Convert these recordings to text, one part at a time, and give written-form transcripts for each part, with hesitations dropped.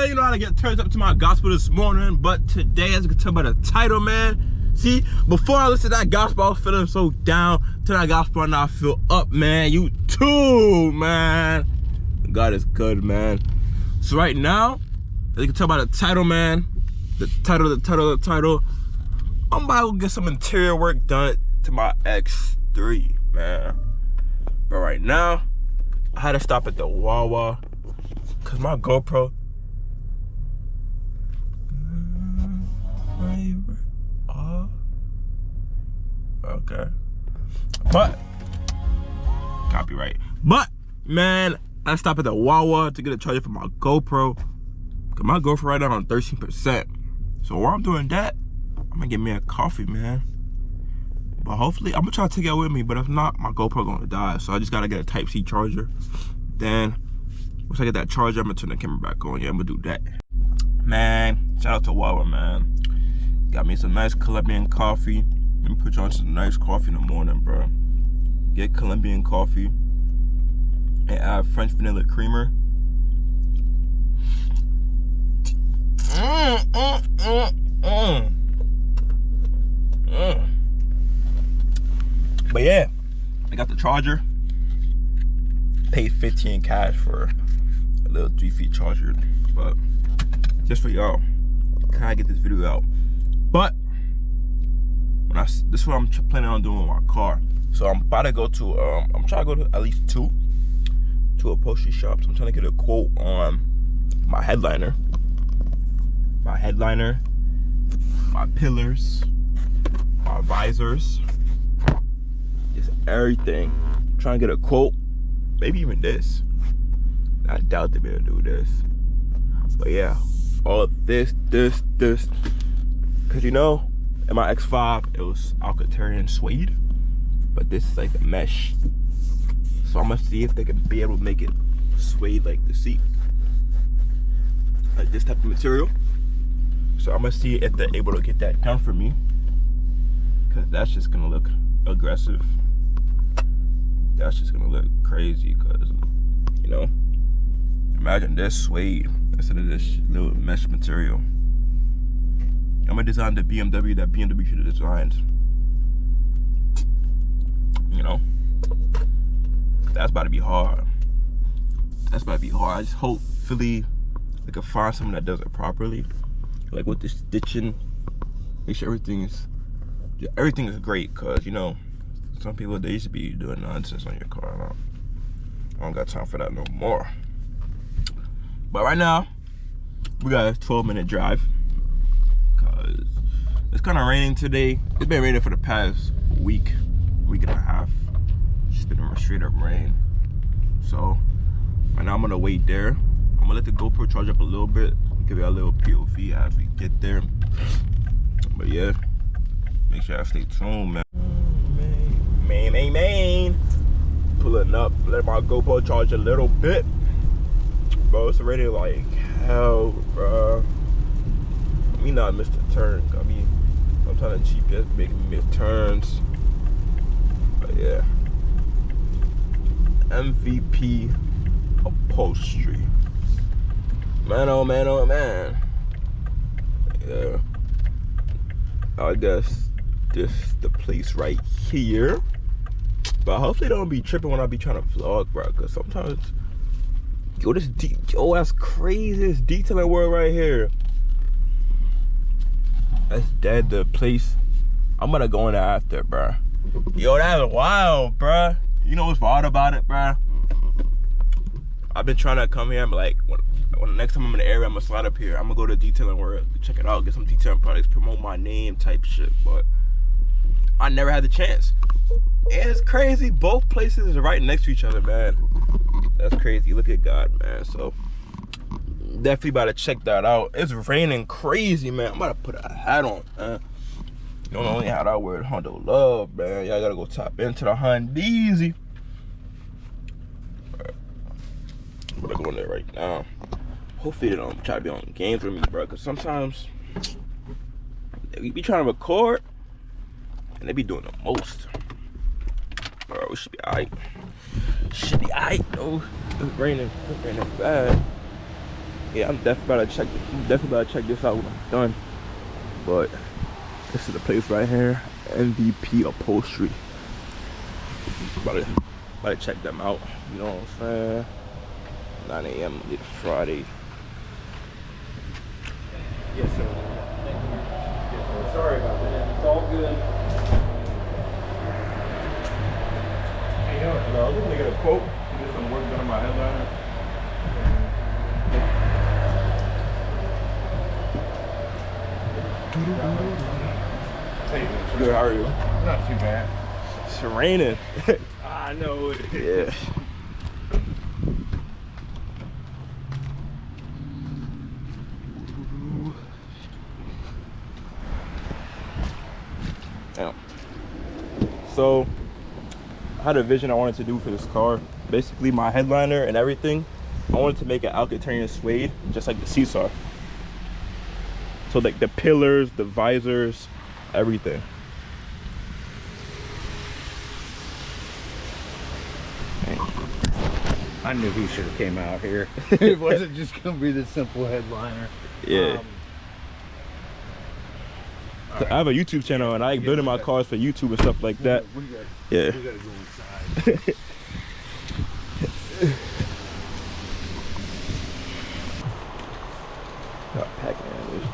man, you know how to get turned up to my gospel this morning, but today, as you can tell by the title, man, see, before I listened to that gospel, I was feeling so down. To that gospel, and now I feel up, man. You too, man. God is good, man. So right now, as you can tell by the title, man, the title, I'm about to get some interior work done to my X3, man. But right now, I had to stop at the Wawa, cause my GoPro, okay, but copyright. But man, I stopped at the Wawa to get a charger for my GoPro. Cause my GoPro right now on 13%. So while I'm doing that, I'm gonna get me a coffee, man. But hopefully, I'm gonna try to take it with me. But if not, my GoPro gonna die. So I just gotta get a Type-C charger. Then once I get that charger, I'm gonna turn the camera back on. Yeah, I'm gonna do that. Man, shout out to Wawa, man. Got me some nice Colombian coffee. Let me put you on some nice coffee in the morning, bro. Get Colombian coffee and add French vanilla creamer. But yeah, I got the charger. Paid 15 cash for a little 3 feet charger, but just for y'all, can I get this video out? But this is what I'm planning on doing with my car. So I'm about to go to I'm trying to go to at least two upholstery shops. I'm trying to get a quote on my headliner, my pillars, my visors, just everything. I'm trying to get a quote, maybe even this. I doubt they'll be able to do this, but yeah, all of this, cause you know, in my X5 it was Alcantara suede, but this is like the mesh. So I'm gonna see if they can be able to make it suede like the seat, like this type of material. So I'm gonna see if they're able to get that done for me, cause that's just gonna look aggressive. That's just gonna look crazy, cause you know, imagine this suede instead of this little mesh material. I'm gonna design the BMW that BMW should have designed. You know, that's about to be hard. That's about to be hard. I just hopefully they can find someone that does it properly, like with the stitching. Make sure everything is great, cause you know, some people, they used to be doing nonsense on your car. I don't got time for that no more. But right now, we got a 12-minute drive, cause it's kind of raining today. It's been raining for the past week and a half. It's been straight up rain. So right now I'm gonna wait there. I'm gonna let the GoPro charge up a little bit, give it a little POV as we get there. But yeah, make sure I stay tuned, man. Man. Pulling up, let my GoPro charge a little bit. Bro, it's already like hell, bro. Me not miss the turn. I mean, I'm trying to GPS making me miss turns. But yeah, MVP upholstery. Man, oh man. Yeah, I guess this the place right here. But hopefully they don't be tripping when I be trying to vlog, bro. Cause sometimes, yo, that's crazy. This detailing world right here. That's dead. The place. I'm gonna go in there after, bro. Yo, that's wild, bro. You know what's wild about it, bro? I've been trying to come here. I'm like, when the next time I'm in the area, I'm gonna slide up here. I'm gonna go to detailing world, check it out, get some detailing products, promote my name type shit. But I never had the chance. And it's crazy, both places are right next to each other, man. That's crazy. Look at God, man. So definitely about to check that out. It's raining crazy, man. I'm about to put a hat on, man. You know the only hat I wear is Hondo Love, man. Y'all gotta go tap into the Hondeezy. I'm gonna go in there right now. Hopefully they don't try to be on games with me, bro. Cause sometimes they be trying to record and they be doing the most. Bro, we should be alright. Should be alright though. It's raining bad. Yeah, I'm definitely about to check this out when I'm done. But this is the place right here, MVP Upholstery. About to check them out. You know what I'm saying? 9 a.m. Monday to Friday. Yes, sir. Thank you. Yes, sir. Sorry about that. It's all good. Hey, no, I was looking to get a quote to get some work done on my headliner. Hey, good, how are you? Not too bad. It's raining. I know it. Yeah. Damn. So I had a vision I wanted to do for this car. Basically my headliner and everything, I wanted to make an Alcantarian suede, just like the seats are. So like the pillars, the visors, everything. I knew he should have came out here. It wasn't just gonna be the simple headliner. Yeah. Right. I have a YouTube channel and I like building my cars for YouTube and stuff like that. We gotta Yeah. go inside. Not packing in this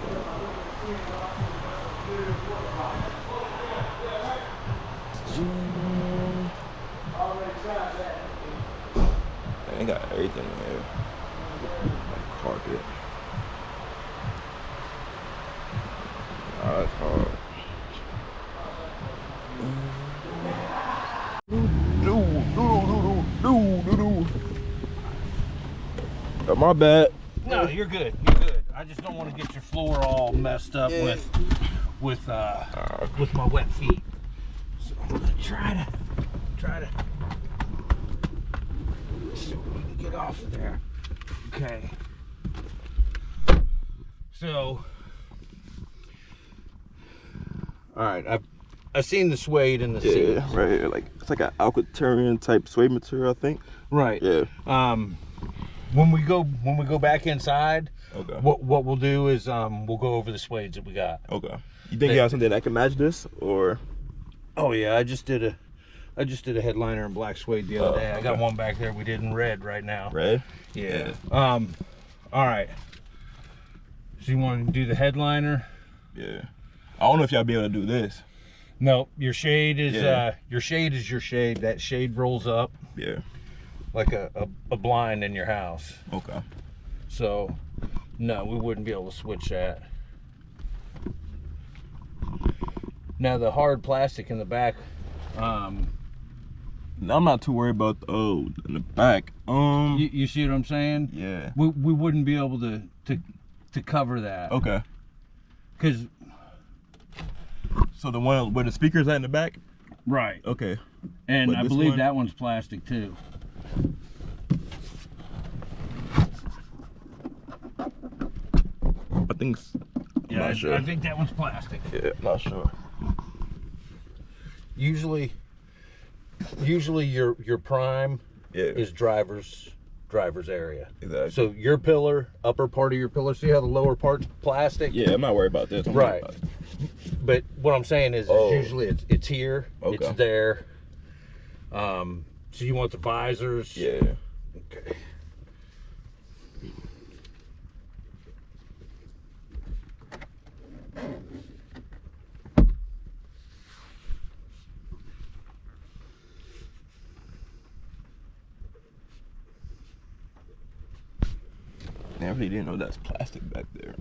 They got everything in here. Like carpet. Oh, that's hard. Oh, my bad. No, you're good. You're good. I just don't want to get your floor all messed up with my wet feet. So I'm gonna try to see what we can get off of there. Okay. So, all right. I've seen the suede in the seat. Yeah, right here. Like it's like an Alcantarian type suede material, I think. Right. Yeah. When we go back inside, Okay. What we'll do is we'll go over the suedes that we got. Okay. You think you have something that can match this, or? Oh yeah, I just did a headliner in black suede the other day. I got okay. one back there we did in red right now. Red? Yeah. All right. So you want to do the headliner? Yeah. I don't know if y'all be able to do this. No, your shade is your shade. That shade rolls up. Yeah. Like a blind in your house. Okay. So no, we wouldn't be able to switch that. Now the hard plastic in the back, I'm not too worried about in the back. you see what I'm saying? Yeah. We wouldn't be able to cover that. Okay. Cause so the one where the speakers at in the back? right. Okay. And But I this believe one? that one's plastic too. I think. Yeah, Not sure. I think that one's plastic. Yeah, not sure. Usually your prime is driver's area. Exactly. So your pillar, upper part of your pillar, see how the lower part's plastic? Yeah, I'm not worried about this. I'm Right. worried about it. But what I'm saying is usually it's here, Okay. it's there. So you want the visors? Yeah. Okay. I really didn't know that's plastic back there.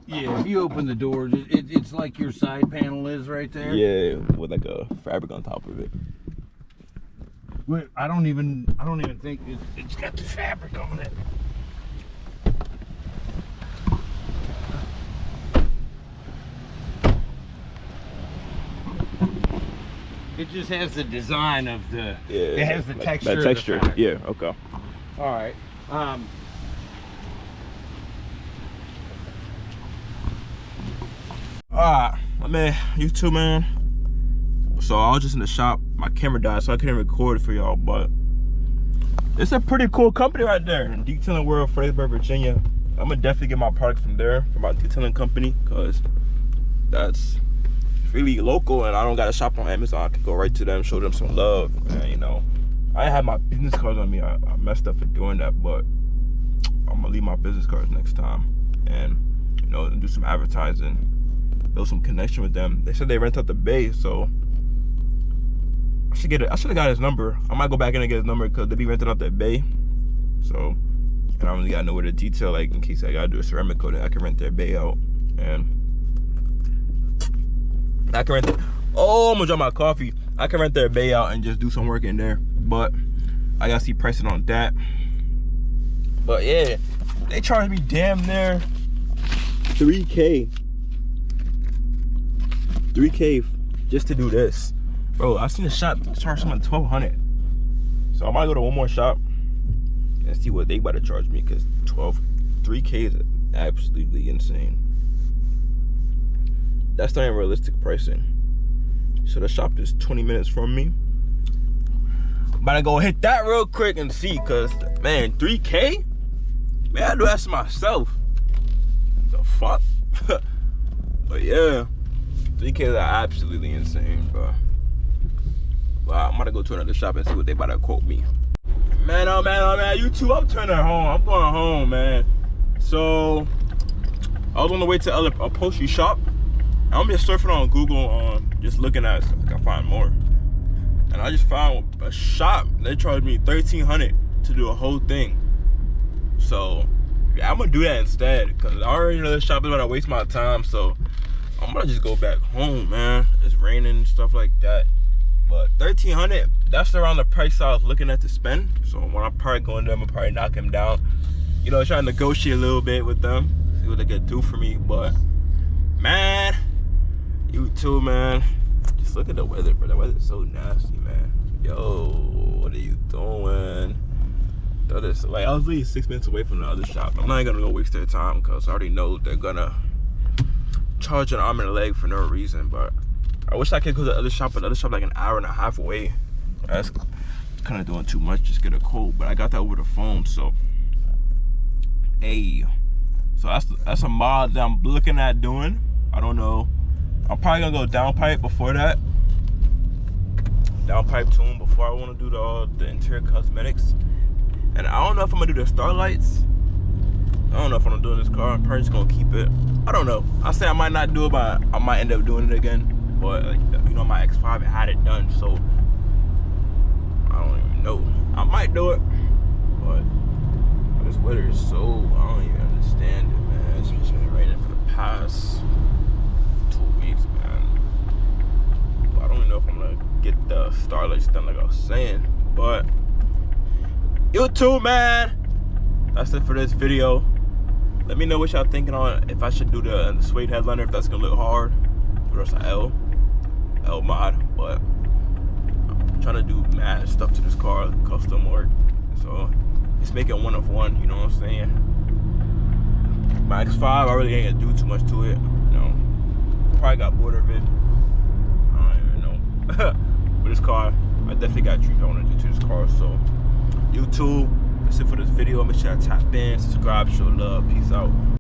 Yeah, if you open the doors, it's like your side panel is right there. Yeah, with like a fabric on top of it. Wait, I don't even think it's got the fabric on it. It just has the design of the. Yeah. It has the like, texture. that texture. Of the fabric. Yeah. Okay. All right. Alright, my man, you too, man. So I was just in the shop my camera died, so I couldn't record for y'all. But it's a pretty cool company right there, Detailing World, Fredericksburg, Virginia. I'm gonna definitely get my product from there, from my detailing company, because that's really local and I don't gotta shop on Amazon. I can go right to them, show them some love. And you know, I have my business cards on me. I messed up for doing that, but I'm gonna leave my business cards next time and, you know, do some advertising, build some connection with them. They said they rent out the bay, so I should have got his number. I might go back in and get his number because they be renting out that bay. So, and I really gotta know where to detail, like in case I gotta do a ceramic coating, I can rent their bay out. And I can rent oh, I'm gonna drop my coffee. I can rent their bay out and just do some work in there. But I gotta see pricing on that. But yeah, they charged me damn near $3K just to do this. Bro, I seen a shop charge someone $1,200. So I might go to one more shop and see what they about to charge me, because $3K is absolutely insane. That's not even realistic pricing. So the shop is 20 minutes from me. I'm about to go hit that real quick and see, cause man, 3K? Man, I do that to myself. The fuck? But yeah, 3K is absolutely insane, bro. But I'm about to go to another shop and see what they about to quote me. Man, oh man, you too, I'm turning home. I'm going home, man. So, I was on the way to a upholstery shop. I'm just surfing on Google, just looking at it so I can find more. And I just found a shop. They charged me $1,300 to do a whole thing. So, yeah, I'm gonna do that instead, because I already know this shop is gonna waste my time. So, I'm gonna just go back home, man. It's raining and stuff like that. But $1,300, that's around the price I was looking at to spend. So when I'm probably going to them, I'm probably knock them down. You know, trying to negotiate a little bit with them, see what they can do for me. But man, you too, man. Just look at the weather, bro. The weather's so nasty, man. Yo, what are you doing? Like, I was really 6 minutes away from the other shop. I'm not even gonna go waste their time, because I already know they're gonna charge an arm and a leg for no reason. But I wish I could go to the other shop, but the other shop like an hour and a half away. That's kind of doing too much, just get a quote. But I got that over the phone, so hey. So that's a mod that I'm looking at doing. I don't know. I'm probably gonna go downpipe before that. Downpipe tune before I want to do the interior cosmetics. And I don't know if I'm gonna do the starlights. I don't know if I'm gonna do this car. I'm probably just gonna keep it. I don't know. I say I might not do it, but I might end up doing it again. But like, you know, my X5 had it done, so I don't even know. I might do it, but this weather is so, I don't even understand it, man. It's just been raining for the past 2 weeks, man. But I don't even know if I'm gonna get the starlights done like I was saying. But you too, man. That's it for this video. Let me know what y'all thinking on if I should do the suede headliner, if that's gonna look hard. Or else an L mod, but I'm trying to do mad stuff to this car, custom work. So it's making one of one, you know what I'm saying? My X5, I really ain't gonna do too much to it. You know, probably got bored of it. I don't even know. But this car, I definitely got dreams I want to do to this car. So YouTube, that's it for this video. Make sure I tap in, subscribe, show love. Peace out.